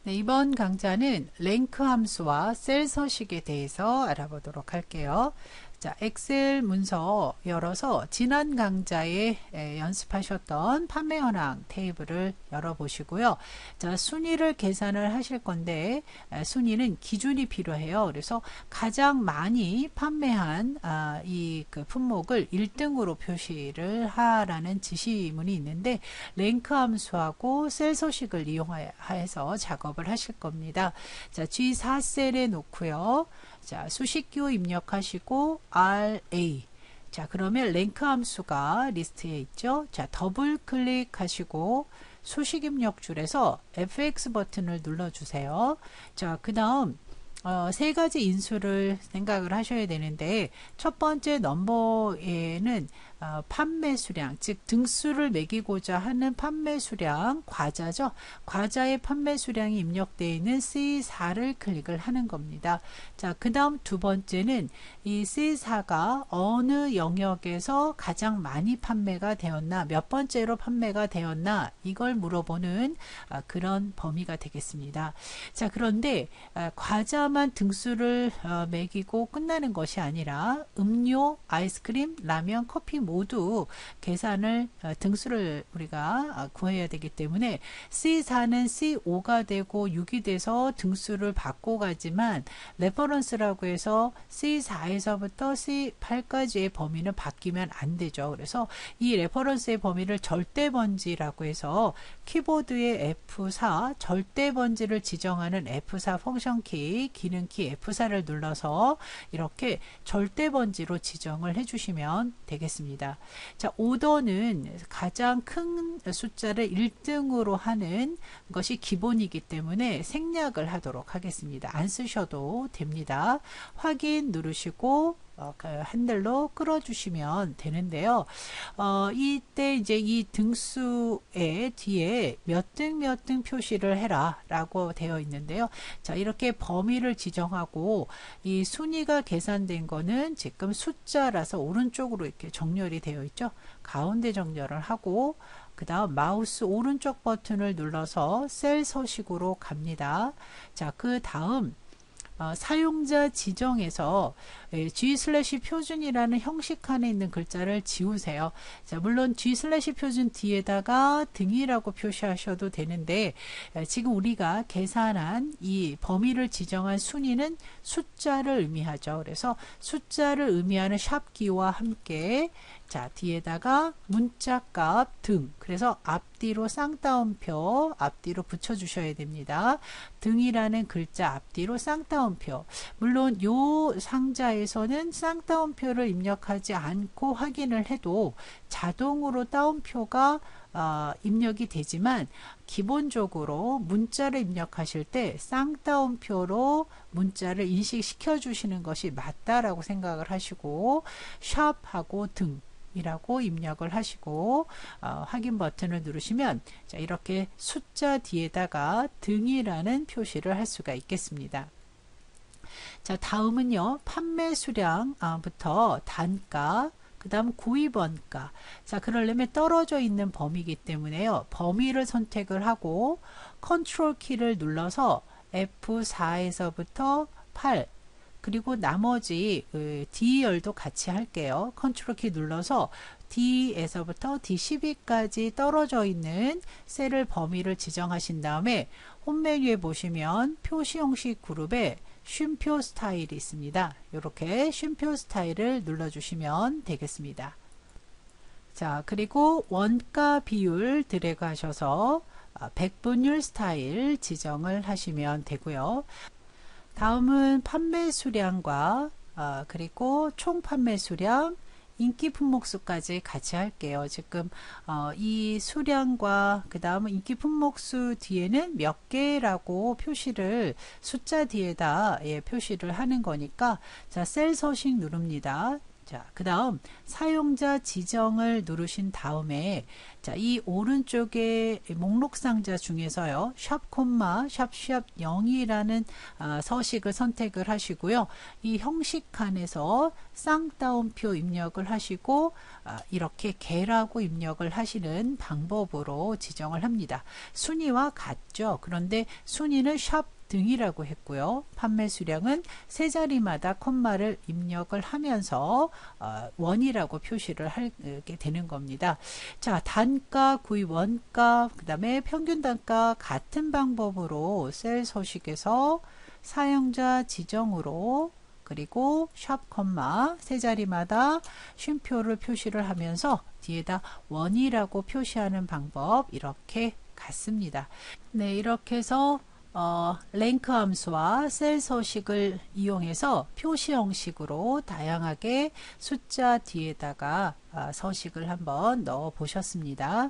네, 이번 강좌는 랭크 함수와 셀 서식에 대해서 알아보도록 할게요. 자, 엑셀 문서 열어서 지난 강좌에 연습하셨던 판매 현황 테이블을 열어보시고요. 자, 순위를 계산을 하실 건데 순위는 기준이 필요해요. 그래서 가장 많이 판매한 이 품목을 1등으로 표시를 하라는 지시문이 있는데 랭크 함수하고 셀 서식을 이용해서 작업을 하실 겁니다. 자, G4셀에 놓고요. 자, 수식교 입력하시고 RA. 자, 그러면 랭크 함수가 리스트에 있죠. 자, 더블 클릭하시고 수식 입력 줄에서 FX 버튼을 눌러주세요. 자, 그 다음 세 가지 인수를 생각을 하셔야 되는데 첫 번째 넘버에는 판매 수량, 즉 등수를 매기고자 하는 판매 수량 과자죠. 과자의 판매 수량이 입력되어 있는 C4를 클릭을 하는 겁니다. 자, 그 다음 두 번째는 이 C4가 어느 영역에서 가장 많이 판매가 되었나, 몇 번째로 판매가 되었나, 이걸 물어보는 그런 범위가 되겠습니다. 자, 그런데 과자만 등수를 매기고 끝나는 것이 아니라 음료, 아이스크림, 라면, 커피 모두 계산을 등수를 우리가 구해야 되기 때문에 C4는 C5가 되고 6이 돼서 등수를 받고 가지만 레퍼런스라고 해서 C4에서부터 C8까지의 범위는 바뀌면 안 되죠. 그래서 이 레퍼런스의 범위를 절대 번지라고 해서 키보드의 F4 절대 번지를 지정하는 F4 펑션 키, 기능 키 F4를 눌러서 이렇게 절대 번지로 지정을 해주시면 되겠습니다. 자, 오더는 가장 큰 숫자를 1등으로 하는 것이 기본이기 때문에 생략을 하도록 하겠습니다. 안 쓰셔도 됩니다. 확인 누르시고 그 핸들로 끌어주시면 되는데요. 이때 이제 이 등수의 뒤에 몇 등 표시를 해라 라고 되어 있는데요. 자, 이렇게 범위를 지정하고 이 순위가 계산된 거는 지금 숫자라서 오른쪽으로 이렇게 정렬이 되어 있죠. 가운데 정렬을 하고 그 다음 마우스 오른쪽 버튼을 눌러서 셀 서식으로 갑니다. 자, 그 다음 사용자 지정에서 G/표준이라는 형식 안에 있는 글자를 지우세요. 자, 물론 G/표준 뒤에다가 등이라고 표시하셔도 되는데 지금 우리가 계산한 이 범위를 지정한 순위는 숫자를 의미하죠. 그래서 숫자를 의미하는 샵키와 함께 자, 뒤에다가 문자값 등, 그래서 앞뒤로 쌍따옴표 앞뒤로 붙여주셔야 됩니다. 등이라는 글자 앞뒤로 쌍따옴표. 물론 요 상자에서는 쌍따옴표를 입력하지 않고 확인을 해도 자동으로 따옴표가 입력이 되지만 기본적으로 문자를 입력하실 때 쌍따옴표로 문자를 인식시켜 주시는 것이 맞다라고 생각을 하시고 샵하고 등 이라고 입력을 하시고 확인 버튼을 누르시면 자, 이렇게 숫자 뒤에다가 등이라는 표시를 할 수가 있겠습니다. 자, 다음은요. 판매 수량부터 단가 그 다음 구입원가. 자, 그러려면 떨어져 있는 범위이기 때문에요. 범위를 선택을 하고 컨트롤 키를 눌러서 F4에서부터 8 그리고 나머지 D열도 같이 할게요. 컨트롤 키 눌러서 D에서부터 D12까지 떨어져 있는 셀을 범위를 지정하신 다음에 홈 메뉴에 보시면 표시 형식 그룹에 쉼표 스타일이 있습니다. 이렇게 쉼표 스타일을 눌러주시면 되겠습니다. 자, 그리고 원가 비율 드래그 하셔서 백분율 스타일 지정을 하시면 되고요. 다음은 판매 수량과 그리고 총 판매 수량, 인기 품목수까지 같이 할게요. 지금 이 수량과 그 다음은 인기 품목수 뒤에는 몇 개라고 표시를 숫자 뒤에다 표시를 하는 거니까 자, 셀 서식 누릅니다. 자, 그 다음 사용자 지정을 누르신 다음에 자, 이 오른쪽에 목록 상자 중에서요. 샵 콤마 샵 0이라는 서식을 선택을 하시고요. 이 형식 칸에서 쌍따옴표 입력을 하시고 이렇게 개라고 입력을 하시는 방법으로 지정을 합니다. 순위와 같죠. 그런데 순위는 샵 등이라고 했고요. 판매 수량은 세 자리마다 콤마를 입력을 하면서 원이라고 표시를 하게 되는 겁니다. 자, 단가, 구입 원가, 그 다음에 평균 단가 같은 방법으로 셀 서식에서 사용자 지정으로 그리고 샵 콤마 세 자리마다 쉼표를 표시를 하면서 뒤에다 원이라고 표시하는 방법 이렇게 같습니다. 네, 이렇게 해서 랭크 함수와 셀 서식을 이용해서 표시 형식으로 다양하게 숫자 뒤에다가 서식을 한번 넣어 보셨습니다.